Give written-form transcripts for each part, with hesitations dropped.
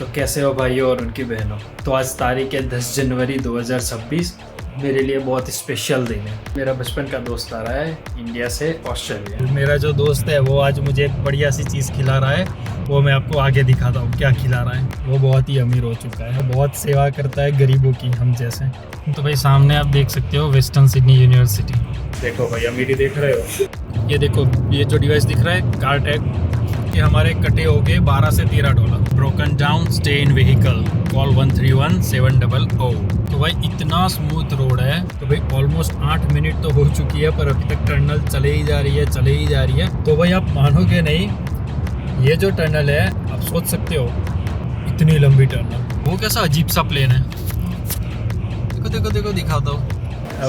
तो कैसे हो भाइयों और उनकी बहनों। तो आज तारीख है 10 जनवरी 2026। मेरे लिए बहुत स्पेशल दिन है। मेरा बचपन का दोस्त आ रहा है इंडिया से ऑस्ट्रेलिया। मेरा जो दोस्त है वो आज मुझे एक बढ़िया सी चीज़ खिला रहा है, वो मैं आपको आगे दिखाता हूँ क्या खिला रहा है। वो बहुत ही अमीर हो चुका है, बहुत सेवा करता है गरीबों की, हम जैसे। तो भाई सामने आप देख सकते हो वेस्टर्न सिडनी यूनिवर्सिटी। देखो भाई अमीरी देख रहे हो, ये देखो ये जो डिवाइस दिख रहा है कार टैग, ये हमारे कटे हो गए $12 से $13। Broken down, stay in vehicle, call 131700। तो भाई इतना स्मूथ रोड है। तो भाई ऑलमोस्ट 8 मिनट तो हो चुकी है पर अभी तक टनल चले ही जा रही है। तो भाई आप मानोगे नहीं, ये जो टनल है आप सोच सकते हो इतनी लंबी टनल, वो कैसा अजीब सा प्लेन है। देखो दिखाता हूँ।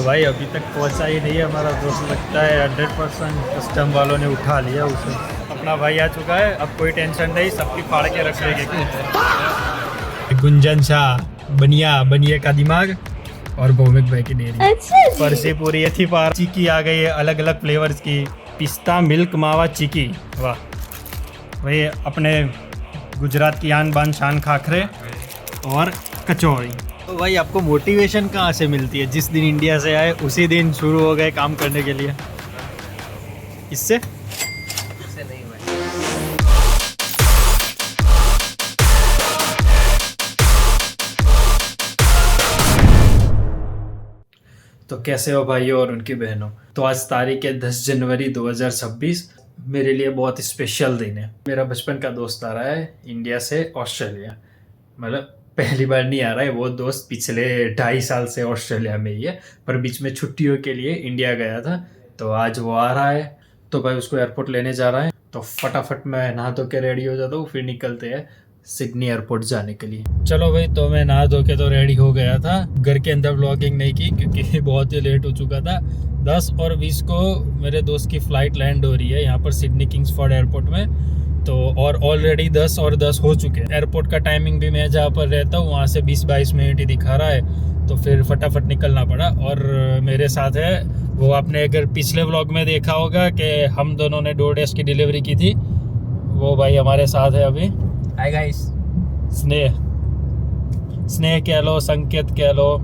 भाई अभी तक पहुँचा ही नहीं है हमारा दोस्त, लगता है 100% कस्टम वालों ने उठा लिया उसे। अपना भाई आ चुका है, अब कोई टेंशन नहीं, सबकी फाड़ के रख लेंगे। गुंजन शाह बनिया का दिमाग और भौमिक भाई की डेयरी। अच्छा जी। परसी पूरी थी पार। चिकी आ गई है अलग अलग फ्लेवर्स की, पिस्ता मिल्क मावा चिकी। वाह भाई, अपने गुजरात की आन बान शान खाखरे और कचौड़ी। तो भाई आपको मोटिवेशन कहाँ से मिलती है? जिस दिन इंडिया से आए उसी दिन शुरू हो गए काम करने के लिए। इससे नहीं भाई। तो कैसे हो भाइयों और उनकी बहनों। तो आज तारीख है 10 जनवरी 2026। मेरे लिए बहुत स्पेशल दिन है। मेरा बचपन का दोस्त आ रहा है इंडिया से ऑस्ट्रेलिया। मतलब पहली बार नहीं आ रहा है, वो दोस्त पिछले 2.5 साल से ऑस्ट्रेलिया में ही है, पर बीच में छुट्टियों के लिए इंडिया गया था। तो आज वो आ रहा है, तो भाई उसको एयरपोर्ट लेने जा रहा है। तो फटाफट मैं नहा धो के रेडी हो जाता हूँ, फिर निकलते हैं सिडनी एयरपोर्ट जाने के लिए। चलो भाई, तो मैं नहा धो के तो रेडी हो गया था। घर के अंदर व्लॉगिंग नहीं की क्योंकि बहुत ही लेट हो चुका था। 10:20 को मेरे दोस्त की फ़्लाइट लैंड हो रही है यहाँ पर सिडनी किंग्सफोर्ड एयरपोर्ट में। तो और ऑलरेडी 10:10 हो चुके हैं। एयरपोर्ट का टाइमिंग भी मैं जहाँ पर रहता हूँ वहाँ से 20-22 मिनट ही दिखा रहा है। तो फिर फटाफट निकलना पड़ा। और मेरे साथ है वो, आपने अगर पिछले व्लॉग में देखा होगा कि हम दोनों ने DoorDash की डिलीवरी की थी, वो भाई हमारे साथ है अभी। Hi guys. स्नेह कह लो, संकेत कह लो,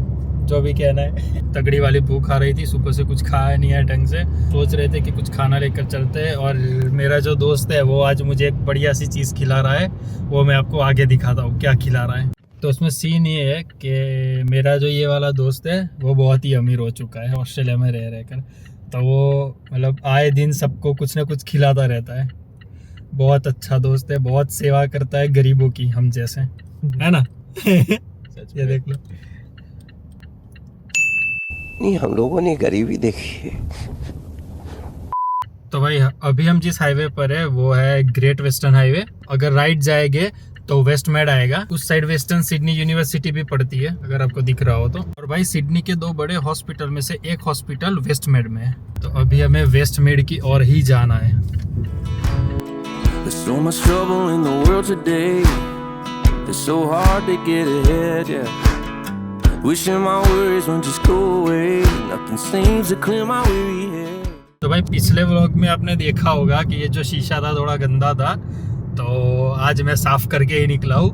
जो भी कहना है। तगड़ी वाली भूख आ रही थी, सुबह से कुछ खाया नहीं है ढंग से। सोच रहे थे कि कुछ खाना लेकर चलते हैं। और मेरा जो दोस्त है वो आज मुझे एक बढ़िया सी चीज़ खिला रहा है, वो मैं आपको आगे दिखाता हूँ क्या खिला रहा है। तो उसमें सीन ये है कि मेरा जो ये वाला दोस्त है वो बहुत ही अमीर हो चुका है ऑस्ट्रेलिया में रह कर। तो वो मतलब आए दिन सबको कुछ ना कुछ खिलाता रहता है। बहुत अच्छा दोस्त है, बहुत सेवा करता है गरीबों की, हम जैसे, है ना। ये देख लो। नहीं, हम लोगों ने गरीबी देखी है। तो भाई अभी हम जिस हाईवे पर है वो है ग्रेट वेस्टर्न हाईवे। अगर राइट जाएंगे तो वेस्ट मेड आएगा। उस साइड वेस्टर्न सिडनी यूनिवर्सिटी भी पड़ती है, अगर आपको दिख रहा हो तो। और भाई सिडनी के 2 बड़े हॉस्पिटल में से एक हॉस्पिटल वेस्ट मेड में है। तो अभी हमें वेस्ट मेड की ओर ही जाना है। There's so much trouble in the world today. It's so hard to get ahead, yeah. Wishing my worries would just go away. Nothing seems to clear my weary head. तो भाई पिछले vlog में आपने देखा होगा कि ये जो शीशा था थोड़ा गंदा था, तो आज मैं साफ करके ही निकला हूँ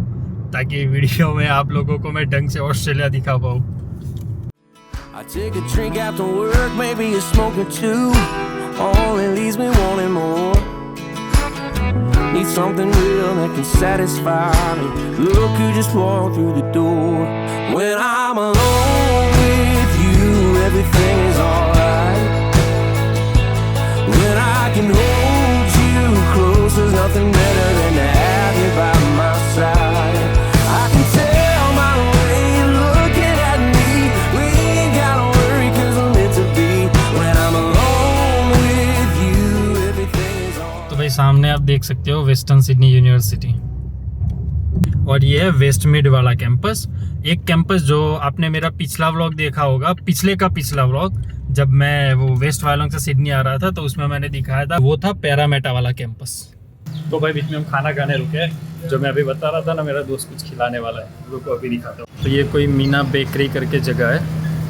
ताकि वीडियो में आप लोगों को मैं ढंग से ऑस्ट्रेलिया दिखा पाऊँ। I take a drink after work, maybe a smoke or two. Only leaves me wanting more. Need something real that can satisfy me. Look who just walked through the door. When I'm alone with you, everything is alright. When I can hold you close, there's nothing better than to have you by my side. I can tell my way looking at me. We ain't gotta worry 'cause we're meant to be. When I'm alone with you, everything is alright. तो भाई सामने आप देख सकते हो western Sydney university, और ये है वेस्ट मिड वाला कैंपस। एक कैंपस जो आपने मेरा पिछला व्लॉग देखा होगा, पिछले का पिछला व्लॉग, जब मैं वो वेस्ट वालों से सिडनी आ रहा था तो उसमें मैंने दिखाया था, वो था पैरामेटा वाला कैंपस। तो भाई बीच में हम खाना खाने रुके, जो मैं अभी बता रहा था ना, मेरा दोस्त कुछ खिलाने वाला है, रुको अभी दिखाता हूँ। तो ये कोई मीना बेकरी करके जगह है।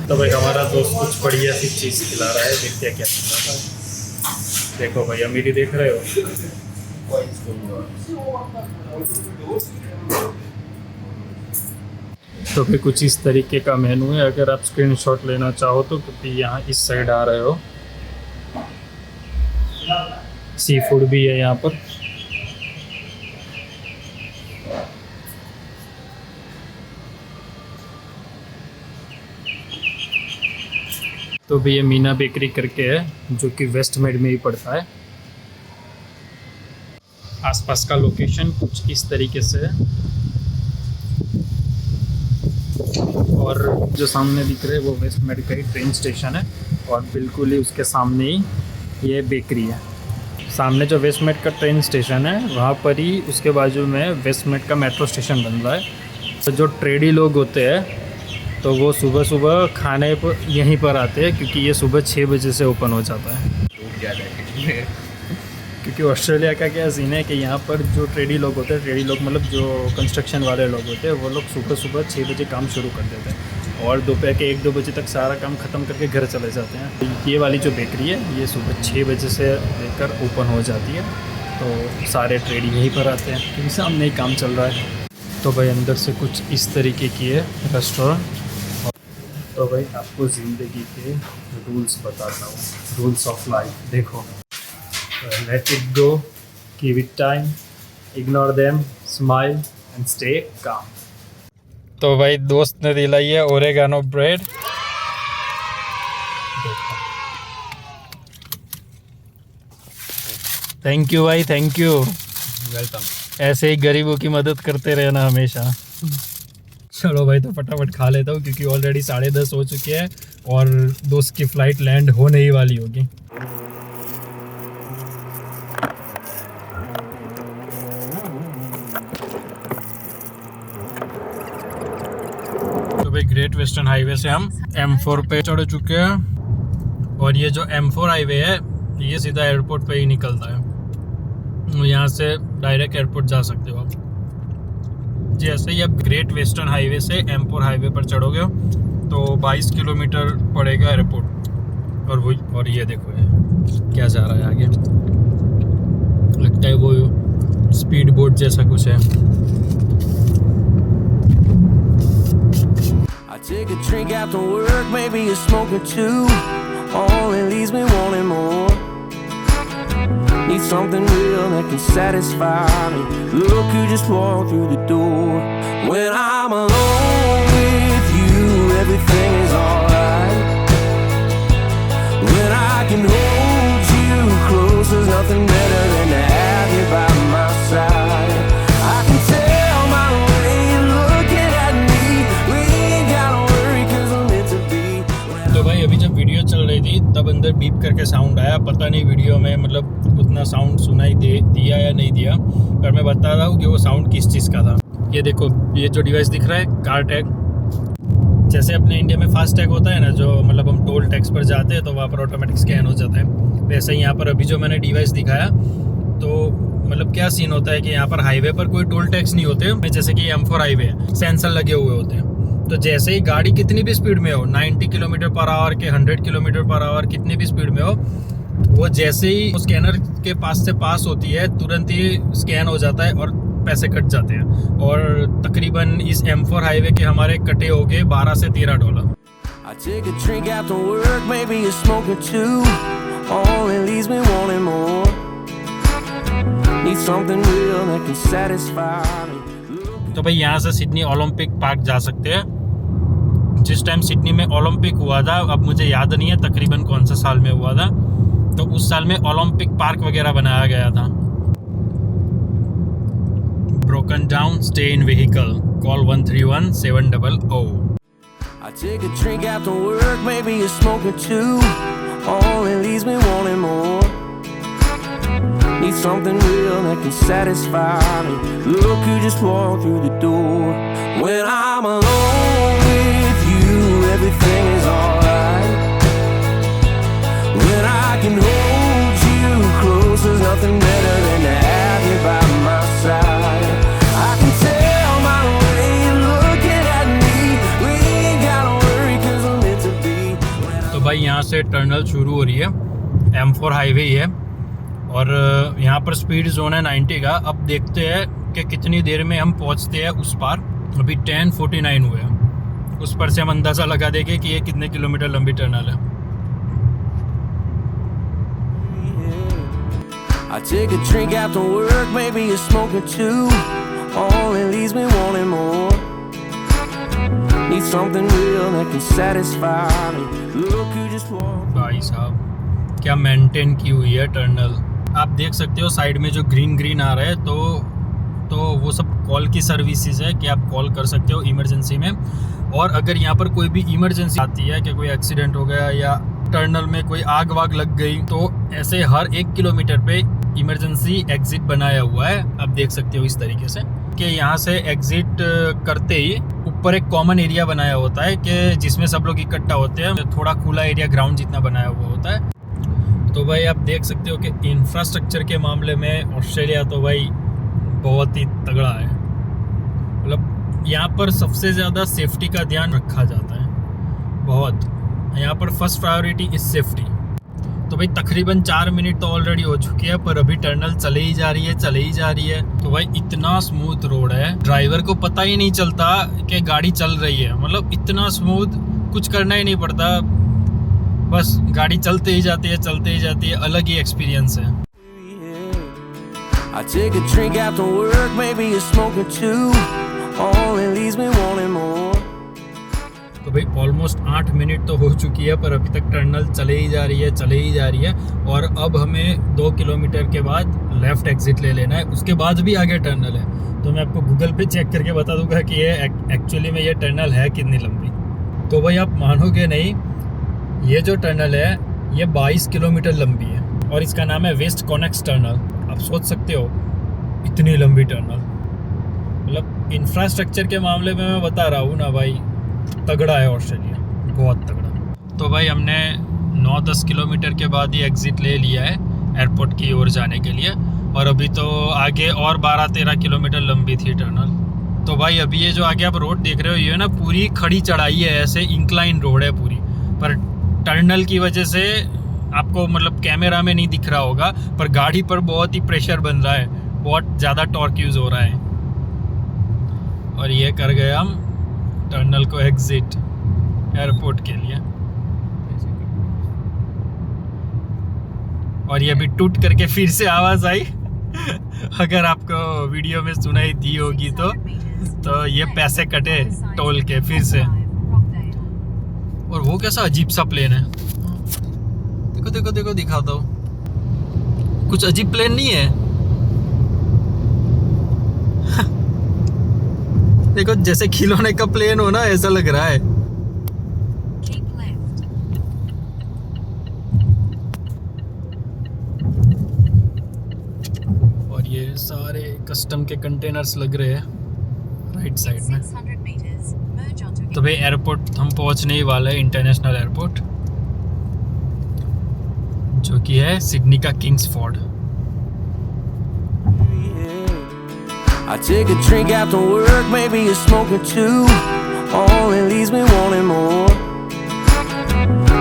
तो भाई हमारा दोस्त कुछ बढ़िया सी चीज़ खिला रहा है, देखते हैं क्या खिला रहा है। देखो भाई अमीरी देख रहे हो। तो फिर कुछ इस तरीके का मेनू है, अगर आप स्क्रीनशॉट लेना चाहो तो, क्योंकि यहाँ इस साइड आ रहे हो। सी फूड भी है यहाँ पर। तो भी ये मीना बेकरी करके है, जो कि वेस्ट मेड में ही पड़ता है। आसपास का लोकेशन कुछ इस तरीके से है, और जो सामने दिख रहे हैं वो वेस्ट मेड का ही ट्रेन स्टेशन है, और बिल्कुल ही उसके सामने ही ये बेकरी है। सामने जो वेस्ट मेड का ट्रेन स्टेशन है वहाँ पर ही उसके बाजू में वेस्ट मेड का मेट्रो स्टेशन बन रहा है। तो जो ट्रेडी लोग होते हैं तो वो सुबह सुबह खाने पर यहीं पर आते हैं, क्योंकि ये सुबह 6 बजे से ओपन हो जाता है। क्योंकि ऑस्ट्रेलिया का क्या सीन है कि यहाँ पर जो ट्रेडी लोग होते हैं, ट्रेडी लोग मतलब जो कंस्ट्रक्शन वाले लोग होते हैं, वो लोग सुबह सुबह 6 बजे काम शुरू कर देते हैं और दोपहर के 1-2 बजे तक सारा काम ख़त्म करके घर चले जाते हैं। ये वाली जो बेकरी है ये सुबह 6 बजे से लेकर ओपन हो जाती है, तो सारे ट्रेडी यहीं पर आते हैं, क्योंकि सामने ही काम चल रहा है। तो भाई अंदर से कुछ इस तरीके की है रेस्टोरेंट। तो भाई आपको ज़िंदगी के रूल्स बताता हूँ, रूल्स ऑफ लाइफ। देखो, let it go, give it time, ignore them, smile and stay calm. तो भाई दोस्त ने दिलाई है ओरेगानो ब्रेड। थैंक यू भाई, थैंक यू, वेलकम। ऐसे ही गरीबों की मदद करते रहना हमेशा। चलो भाई, तो फटाफट खा लेता हूँ, क्योंकि ऑलरेडी 10:30 हो चुके हैं और दोस्त की फ़्लाइट लैंड होने ही वाली होगी। तो भाई ग्रेट वेस्टर्न हाईवे से हम M4 पे चढ़ चुके हैं, और ये जो M4 हाईवे है ये सीधा एयरपोर्ट पे ही निकलता है। यहाँ से डायरेक्ट एयरपोर्ट जा सकते हो आप। जैसे ही आप ग्रेट वेस्टर्न हाईवे से M4 हाईवे पर चढ़ोगे तो 22 किलोमीटर पड़ेगा एयरपोर्ट। और ये देखो ये क्या जा रहा है आगे, लगता है वो स्पीड बोट जैसा कुछ है। I take a drink after work, maybe you're smoking too. All it leaves me wanting more. Need something real that can satisfy me. Look who just walked through the door. When I'm alone with you, everything is alright. When I can hold you close, there's nothing better than to have you by my side. I can tell my way looking at me. We ain't gotta worry 'cause I'm meant to be. तो भाई अभी जब video चल रही थी तब अंदर beep करके साउंड आया। पता नहीं वीडियो में मतलब उतना साउंड सुनाई दिया या नहीं दिया, पर मैं बता रहा हूँ कि वो साउंड किस चीज़ का था। ये देखो, ये जो डिवाइस दिख रहा है कार टैग, जैसे अपने इंडिया में फास्ट टैग होता है ना, जो मतलब हम टोल टैक्स पर जाते हैं तो वहाँ पर ऑटोमेटिक स्कैन हो जाता है, वैसे ही यहाँ पर अभी जो मैंने डिवाइस दिखाया, तो मतलब क्या सीन होता है कि यहाँ पर हाईवे पर कोई टोल टैक्स नहीं होते। जैसे कि M4 हाईवे है, सेंसर लगे हुए होते हैं, तो जैसे ही गाड़ी कितनी भी स्पीड में हो, 90 किलोमीटर पर आवर के 100 किलोमीटर पर आवर कितनी भी स्पीड में हो, वो जैसे ही स्कैनर के पास से पास होती है तुरंत ही स्कैन हो जाता है और पैसे कट जाते हैं। और तकरीबन इस M4 हाईवे के हमारे कटे हो गए $12 से $13। I take a drink after work, maybe you're smoking too. All it leaves me wanting more. Need something real that can satisfy me. तो भाई यहाँ से सिडनी ओलंपिक पार्क जा सकते हैं। जिस टाइम सिडनी में ओलंपिक हुआ था, अब मुझे याद नहीं है तकरीबन कौन सा साल में हुआ था, तो उस साल में ओलंपिक पार्क वगैरह बनाया गया था। Broken down, stay in vehicle, call 131-700। I take a drink after work, maybe you're smoking too. All it leaves me wanting more. Need something real that can satisfy me. Look who just walked through the door. When I'm alone with you, everything is alright. When I can hold you close, there's nothing better than to have you by my side. I can tell my way looking at me. We ain't gotta worry 'cause I'm meant to be. तो भाई यहाँ से tunnel शुरू हो रही है, M4 highway ही है, और यहाँ पर स्पीड जोन है 90 का। अब देखते हैं कि कितनी देर में हम पहुँचते हैं उस पार। अभी 10:49 हुए हैं। उस पर से हम अंदाज़ा लगा देंगे कि ये कितने किलोमीटर लंबी टनल है। I take a drink after work, maybe you're smoking too. All it leaves me wanting more. Need something real that can satisfy me. Look, you just walk. भाई साहब क्या मेंटेन की हुई है टनल। आप देख सकते हो साइड में जो ग्रीन आ रहा है, तो वो सब कॉल की सर्विसेज है कि आप कॉल कर सकते हो इमरजेंसी में। और अगर यहाँ पर कोई भी इमरजेंसी आती है कि कोई एक्सीडेंट हो गया या टनल में कोई आग वाग लग गई, तो ऐसे हर 1 किलोमीटर पे इमरजेंसी एग्जिट बनाया हुआ है। आप देख सकते हो इस तरीके से कि यहाँ से एग्जिट करते ही ऊपर एक कॉमन एरिया बनाया होता है कि जिसमें सब लोग इकट्ठा होते हैं। थोड़ा खुला एरिया ग्राउंड जितना बनाया हुआ होता है। तो भाई आप देख सकते हो कि इंफ्रास्ट्रक्चर के मामले में ऑस्ट्रेलिया तो भाई बहुत ही तगड़ा है। मतलब यहाँ पर सबसे ज़्यादा सेफ्टी का ध्यान रखा जाता है बहुत। यहाँ पर फर्स्ट प्रायोरिटी इज सेफ्टी। तो भाई तकरीबन 4 मिनट तो ऑलरेडी हो चुकी है, पर अभी टनल चले ही जा रही है। तो भाई इतना स्मूथ रोड है, ड्राइवर को पता ही नहीं चलता कि गाड़ी चल रही है। मतलब इतना स्मूथ, कुछ करना ही नहीं पड़ता, बस गाड़ी चलते ही जाती है। अलग ही एक्सपीरियंस है। I take a drink after work, maybe you're smoking too. All it leaves me wanting more. तो भाई ऑलमोस्ट 8 मिनट तो हो चुकी है, पर अभी तक टनल चले ही जा रही है। और अब हमें 2 किलोमीटर के बाद लेफ्ट एग्जिट ले लेना है, उसके बाद भी आगे टनल है। तो मैं आपको गूगल पे चेक करके बता दूंगा कि ये एक्चुअली में ये टनल है कितनी लंबी। तो भाई आप मानोगे नहीं, ये जो टनल है ये 22 किलोमीटर लंबी है और इसका नाम है वेस्ट कॉनेक्स टनल। आप सोच सकते हो इतनी लंबी टनल। मतलब इंफ्रास्ट्रक्चर के मामले में मैं बता रहा हूँ ना भाई, तगड़ा है ऑस्ट्रेलिया, बहुत तगड़ा। तो भाई हमने 9-10 किलोमीटर के बाद ही एग्जिट ले लिया है एयरपोर्ट की ओर जाने के लिए। और अभी तो आगे और 12-13 किलोमीटर लंबी थी टनल। तो भाई अभी ये जो आगे आप रोड देख रहे हो, ये ना पूरी खड़ी चढ़ाई है, ऐसे इंक्लाइन रोड है पूरी। पर टनल की वजह से आपको मतलब कैमरा में नहीं दिख रहा होगा, पर गाड़ी पर बहुत ही प्रेशर बन रहा है, बहुत ज़्यादा टॉर्क यूज़ हो रहा है। और ये कर गए हम टनल को एग्जिट एयरपोर्ट के लिए। और ये भी टूट करके फिर से आवाज़ आई। अगर आपको वीडियो में सुनाई दी होगी तो ये पैसे कटे टोल के फिर से। और वो कैसा अजीब सा प्लेन है, देखो दिखाता हूँ। कुछ अजीब प्लेन नहीं है। देखो जैसे खिलौने का प्लेन हो ना, ऐसा लग रहा है। और ये सारे कस्टम के कंटेनर्स लग रहे हैं राइट साइड में। तो भाई एयरपोर्ट हम पहुंचने ही वाले हैं, इंटरनेशनल एयरपोर्ट, जो कि है सिडनी का Kingsford. I take a drink after work, maybe you're smoking too. All it leaves me wanting more.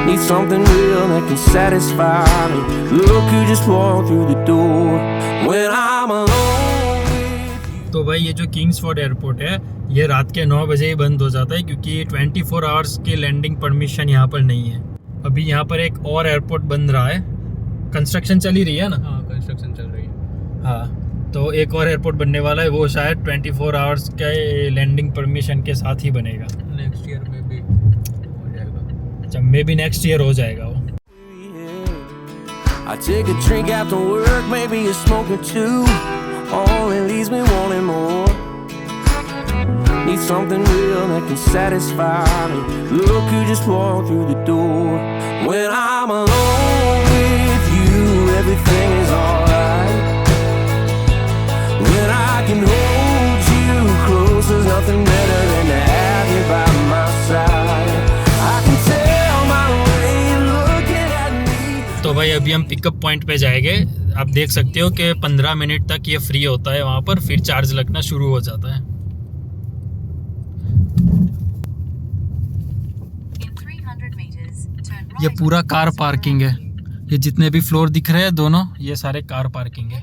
Need something real that can satisfy me. Look, you just walk through the door when I'm alone with you. तो भाई ये जो Kingsford airport है, ये रात के 9 बजे ही बंद हो जाता है, क्योंकि 24 आवर्स की लैंडिंग परमिशन यहाँ पर नहीं है। अभी यहाँ पर एक और एयरपोर्ट बन रहा है, कंस्ट्रक्शन चल ही रही है ना। हाँ, कंस्ट्रक्शन चल रही है। हाँ, तो एक और एयरपोर्ट बनने वाला है, वो शायद 24 आवर्स के लैंडिंग परमिशन के साथ ही बनेगा। नेक्स्ट ईयर में भी हो जाएगा। जब मे भी नेक्स्ट ईयर हो जाएगा वो। I take a drink after work, maybe you're smoking too. All it leaves me wanting more. Need something real that can satisfy me. Look, you just walk through the door when I'm alone with you. Everything is alright. When I can hold you close, there's nothing better than to have you by my side. I can tell my way looking at me. तो भाई अभी हम pickup point पे जाएंगे। आप देख सकते हो कि 15 मिनट तक ये फ्री होता है वहाँ पर, फिर चार्ज लगना शुरू हो जाता है। ये पूरा कार पार्किंग है। ये जितने भी फ्लोर दिख रहे हैं दोनों, ये सारे कार पार्किंग है।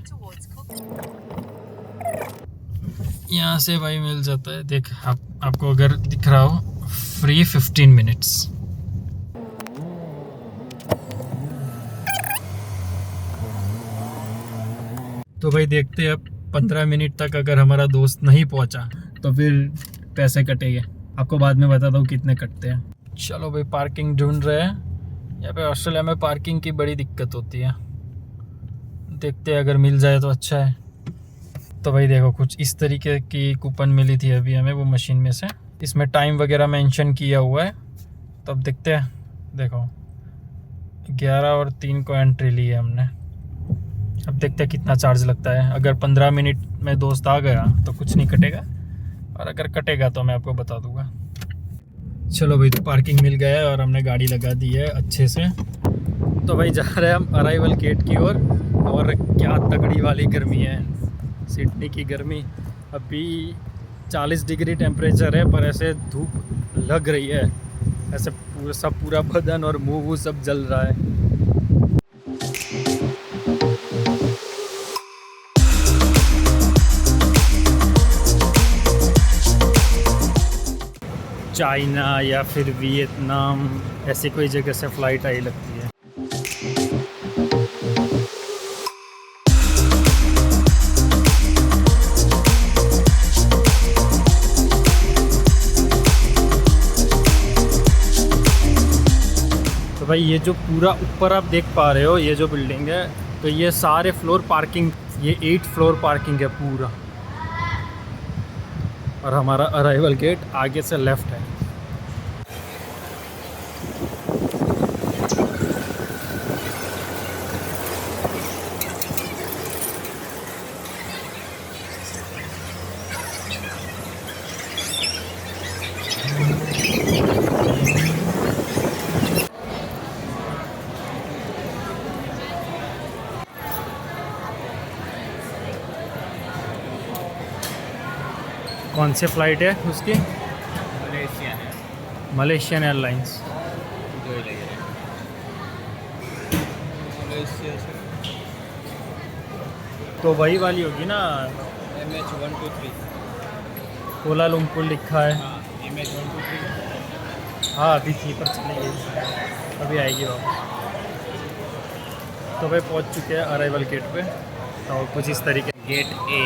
यहाँ से भाई मिल जाता है। देख आपको अगर दिख रहा हो फ्री 15 मिनट्स। तो भाई देखते हैं अब 15 मिनट तक अगर हमारा दोस्त नहीं पहुंचा तो फिर पैसे कटेंगे। आपको बाद में बताता हूँ कितने कटते हैं। चलो भाई पार्किंग ढूंढ रहे हैं। यहाँ पे ऑस्ट्रेलिया में पार्किंग की बड़ी दिक्कत होती है। देखते हैं अगर मिल जाए तो अच्छा है। तो भाई देखो कुछ इस तरीके की कूपन मिली थी अभी हमें वो मशीन में से। इसमें टाइम वगैरह मेंशन किया हुआ है। तो अब देखते हैं। देखो 11 और 3 को एंट्री ली है हमने। अब देखते हैं कितना चार्ज लगता है। अगर 15 मिनट में दोस्त आ गया तो कुछ नहीं कटेगा, और अगर कटेगा तो मैं आपको बता दूंगा। चलो भाई तो पार्किंग मिल गया है और हमने गाड़ी लगा दी है अच्छे से। तो भाई जा रहे हैं हम अराइवल गेट की ओर। और क्या तगड़ी वाली गर्मी है, सिडनी की गर्मी। अभी 40 डिग्री टेम्परेचर है, पर ऐसे धूप लग रही है, ऐसे पूरा बदन और मुंह सब जल रहा है। चाइना या फिर वियतनाम ऐसी कोई जगह से फ़्लाइट आई लगती है। तो भाई ये जो पूरा ऊपर आप देख पा रहे हो, ये जो बिल्डिंग है, तो ये सारे फ्लोर पार्किंग, ये 8 फ्लोर पार्किंग है पूरा। और हमारा अराइवल गेट आगे से लेफ्ट है। कौन सी फ़्लाइट है उसकी? Malaysian airlines. तो वही वाली होगी ना, MH123। कोलालमपुर लिखा है। MH123। हाँ अभी थी पर चली गई, अभी आएगी वापस। तो भाई पहुंच चुके हैं अराइवल गेट पे। तो कुछ इस तरीके गेट ए।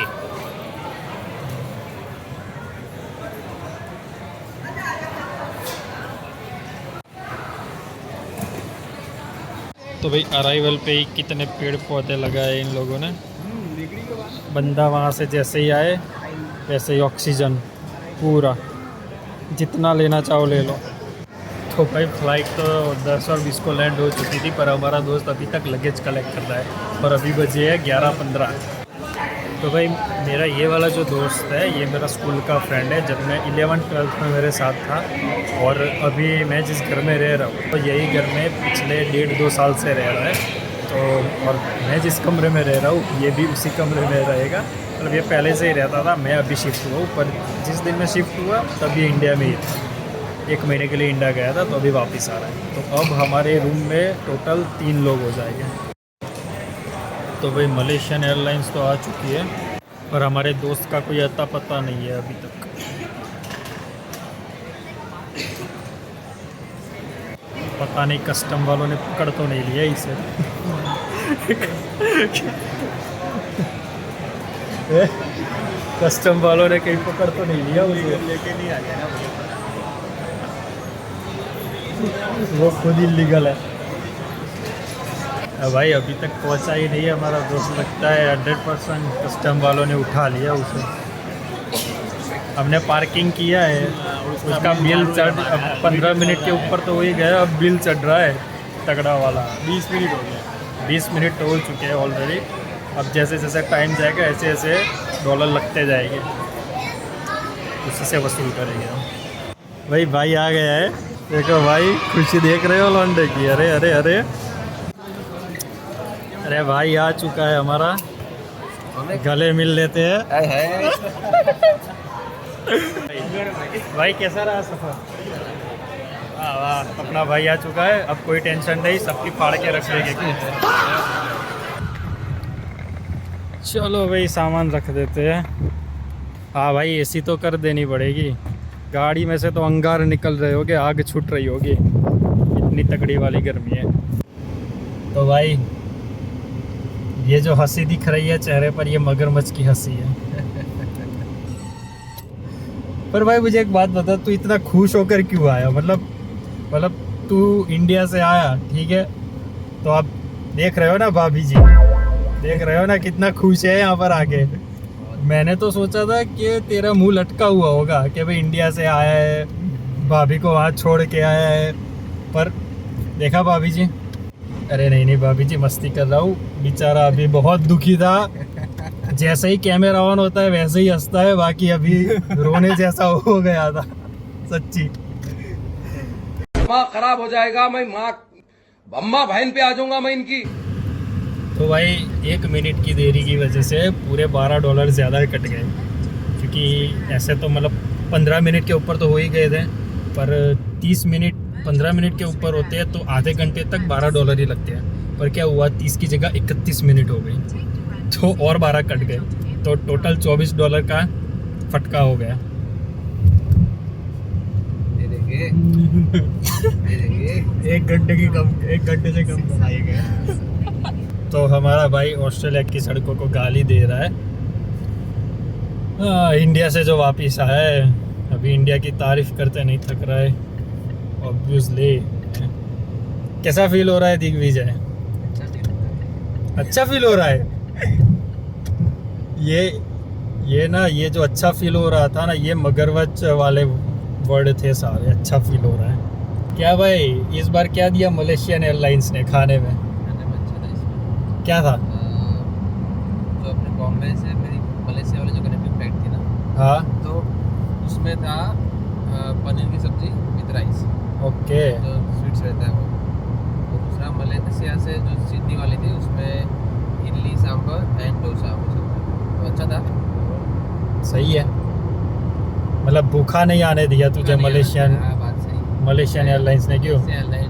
तो भाई अराइवल पे ही कितने पेड़ पौधे लगाए इन लोगों ने। बंदा वहाँ से जैसे ही आए वैसे ही ऑक्सीजन पूरा, जितना लेना चाहो ले लो। तो भाई फ़्लाइट तो 10 और 20 को लैंड हो चुकी थी, पर हमारा दोस्त अभी तक लगेज कलेक्ट कर रहा है और अभी बजे है 11:15। तो भाई मेरा ये वाला जो दोस्त है, ये मेरा स्कूल का फ्रेंड है, जब मैं 11th-12th में मेरे साथ था। और अभी मैं जिस घर में रह रहा हूँ तो यही घर में पिछले 1.5-2 साल से रह रहा है। तो और मैं जिस कमरे में रह रहा हूँ ये भी उसी कमरे में रहेगा। मतलब ये पहले से ही रहता था, मैं अभी शिफ्ट हुआ हूँ। पर जिस दिन मैं शिफ्ट हुआ तब ये इंडिया में ही था। 1 महीने के लिए इंडिया गया था, तो अभी वापस आ रहा है। तो अब हमारे रूम में टोटल 3 लोग हो जाएंगे। तो भाई मलेशियन एयरलाइंस तो आ चुकी है, पर हमारे दोस्त का कोई अता पता नहीं है अभी तक। पता नहीं कस्टम वालों ने पकड़ तो नहीं लिया इसे। कस्टम वालों ने कहीं पकड़ तो नहीं लिया उसे, लेके नहीं आ गया ना वो खुद इल्लीगल है। भाई अभी तक पहुंचा ही नहीं है हमारा दोस्त। लगता है 100% कस्टम वालों ने उठा लिया उसे। हमने पार्किंग किया है, उसका बिल चढ़, 15 मिनट के ऊपर तो हो ही गया, अब बिल चढ़ रहा है तगड़ा वाला। 20 मिनट हो गया, 20 मिनट हो चुके हैं ऑलरेडी। अब जैसे जैसे टाइम जाएगा ऐसे ऐसे डॉलर लगते जाएंगे, उसी से वसूल करेंगे हम। भाई आ गया है, देखो भाई खुशी देख रहे हो लौंडे की। अरे अरे अरे अरे भाई आ चुका है हमारा, गले मिल लेते हैं। भाई कैसा रहा सफ़र? वाह, अपना भाई आ चुका है, अब कोई टेंशन नहीं, सबकी फाड़ के रख लेंगे। चलो भाई सामान रख देते हैं। हाँ भाई एसी तो कर देनी पड़ेगी, गाड़ी में से तो अंगार निकल रहे होगे, आग छूट रही होगी, इतनी तगड़ी वाली गर्मी है। तो भाई ये जो हंसी दिख रही है चेहरे पर, ये मगरमच्छ की हंसी है। पर भाई मुझे एक बात बता, तू इतना खुश होकर क्यों आया? मतलब तू इंडिया से आया, ठीक है, तो आप देख रहे हो ना भाभी जी, देख रहे हो ना कितना खुश है यहाँ पर आके। मैंने तो सोचा था कि तेरा मुंह लटका हुआ होगा कि भाई इंडिया से आया है, भाभी को वहाँ छोड़ के आया है, पर देखा भाभी जी, अरे नहीं भाभी जी मस्ती कर रहा हूँ, बेचारा अभी बहुत दुखी था, जैसे ही कैमरा ऑन होता है वैसे ही हंसता है, बाकी अभी रोने जैसा हो गया था सच्ची। दिमाग खराब हो जाएगा, मैं माँ अम्मा बहन पे आ जाऊंगा मैं इनकी। तो भाई 1 मिनट की देरी की वजह से पूरे $12 ज़्यादा कट गए, क्योंकि ऐसे तो मतलब 15 मिनट के ऊपर तो हो ही गए थे, पर 15 मिनट के ऊपर होते हैं तो आधे घंटे तक $12 ही लगते हैं। पर क्या हुआ, 30 की जगह 31 मिनट हो गई, तो और 12 कट गए, तो टोटल $24 का फटका हो गया। एक घंटे से कम कमाई गए। तो हमारा भाई ऑस्ट्रेलिया की सड़कों को गाली दे रहा है, इंडिया से जो वापिस आया है, अभी इंडिया की तारीफ करते नहीं थक रहा है ऑब्वियसली। कैसा फील हो रहा है दिग्विजय? अच्छा फील हो रहा है। ये जो अच्छा फील हो रहा था ना, ये मगरमच्छ वाले वर्ड थे सारे। अच्छा फील हो रहा है क्या भाई? इस बार क्या दिया मलेशियन एयरलाइंस ने खाने में? क्या था? जो अपने बॉम्बे से मेरी मलेशिया वाली जो कनेक्टिंग फ्लाइट थी ना, हाँ, तो उसमें था पनीर की सब्जी विद राइस, ओके, जो स्वीट्स रहता है वो। तो दूसरा मलेशिया से जो सिडनी वाली थी, उसमें इडली सांभर एंड डोसा, वो सब तो अच्छा था। सही है। मतलब भूखा नहीं आने दिया तुझे मलेशियन हाँ, बात सही। मलेशियन एयरलाइंस ने? क्यों एयरलाइन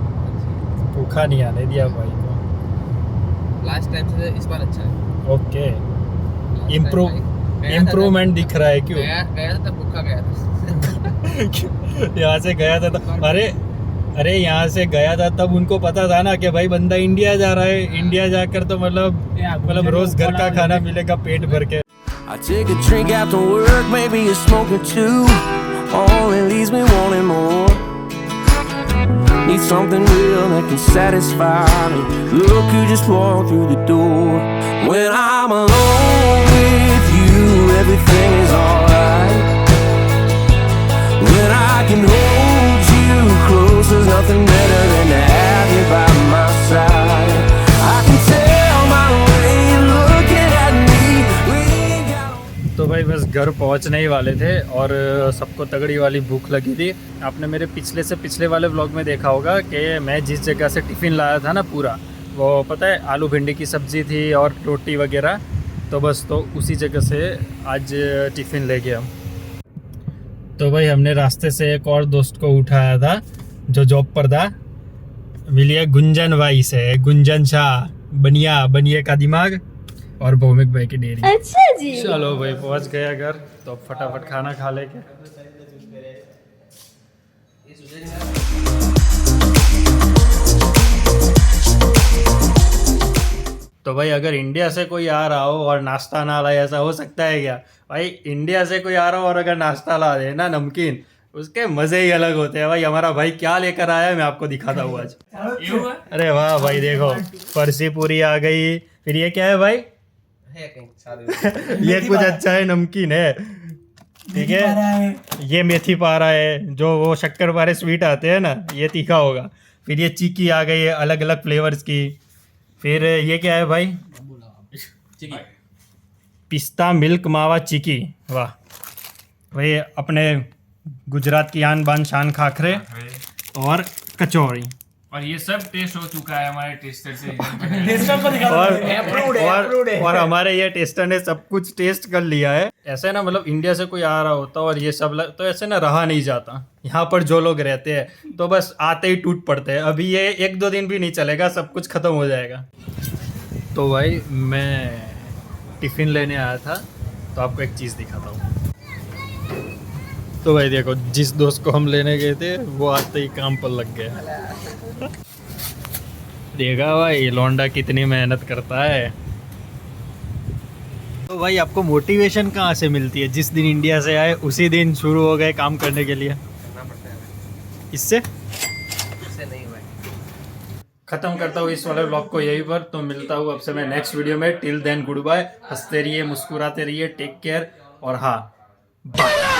भूखा नहीं आने दिया भाई को? लास्ट टाइम से इस बार अच्छा है। ओके, Last time इम्प्रूव भाई, गया था इम्प्रूवमेंट तब- दिख रहा है। क्यों? गया था तब भूखा गया था। यहाँ से गया था तो अरे यहाँ से गया था तब उनको पता था ना कि भाई बंदा इंडिया जा रहा है, इंडिया जाकर तो मतलब रोज घर का खाना मिलेगा पेट भर के। I take a drink after work, maybe a smoke or two. Only leaves me wanting more. Need something real that can satisfy me. Look who just walked through the door. When I'm alone with you, everything is alright. When I can hold you close, there's nothing better than to have you by my side. I can tell my way looking at me. We ain't got तो भाई बस घर पहुंचने ही वाले थे और सबको तगड़ी वाली भूख लगी थी। आपने मेरे पिछले वाले व्लॉग में देखा होगा कि मैं जिस जगह से टिफ़िन लाया था ना पूरा, वो पता है आलू भिंडी की सब्ज़ी थी और रोटी वगैरह, तो बस तो उसी जगह से आज टिफ़िन ले गया। तो भाई हमने रास्ते से एक और दोस्त को उठाया था जो जॉब पर था, मिलिए गुंजन भाई से, गुंजन शाह, बनिए का दिमाग और भौमिक भाई की डेयरी। अच्छा जी। चलो भाई पहुंच गया घर, तो अब फटाफट खाना खा लेके। तो भाई अगर इंडिया से कोई आ रहा हो और नाश्ता ना लाए, ऐसा हो सकता है क्या भाई? इंडिया से कोई आ रहा हो और अगर नाश्ता ला दे ना नमकीन, उसके मज़े ही अलग होते हैं भाई। हमारा भाई क्या लेकर आया है मैं आपको दिखाता हूँ आज। अरे वाह भाई देखो, फरसी पूरी आ गई, फिर ये क्या है भाई? ये कुछ अच्छा है, नमकीन है, ठीक है। ये मेथी पारा है, जो वो शक्कर पारे स्वीट आते हैं ना, ये तीखा होगा। फिर ये चिक्की आ गई है अलग अलग फ्लेवर्स की। फिर ये क्या है भाई? पिस्ता मिल्क मावा चिक्की, वाह भाई। अपने गुजरात की आन बान शान खाखरे और कचौड़ी, और ये सब टेस्ट हो चुका है हमारे टेस्टर से। और हमारे ये टेस्टर ने सब कुछ टेस्ट कर लिया है। ऐसे ना मतलब इंडिया से कोई आ रहा होता और ये सब तो ऐसे ना रहा नहीं जाता। यहाँ पर जो लोग रहते हैं तो बस आते ही टूट पड़ते हैं। अभी ये 1-2 दिन भी नहीं चलेगा, सब कुछ ख़त्म हो जाएगा। तो भाई मैं टिफ़िन लेने आया था, तो आपको एक चीज़ दिखाता हूँ। तो भाई देखो, जिस दोस्त को हम लेने गए थे वो आते ही काम पर लग गया। देखा भाई लौंडा कितनी मेहनत करता है। तो भाई आपको मोटिवेशन कहाँ से मिलती है? जिस दिन इंडिया से आए उसी दिन शुरू हो गए काम करने के लिए? करना पड़ता है इससे इससे नहीं भाई। खत्म करता हूँ इस वाले व्लॉग को यहीं पर। तो मिलता हूँ आपसे मैं नेक्स्ट वीडियो में। Till then good bye. हंसते रहिए, मुस्कुराते रहिए, टेक केयर और हाँ बाय।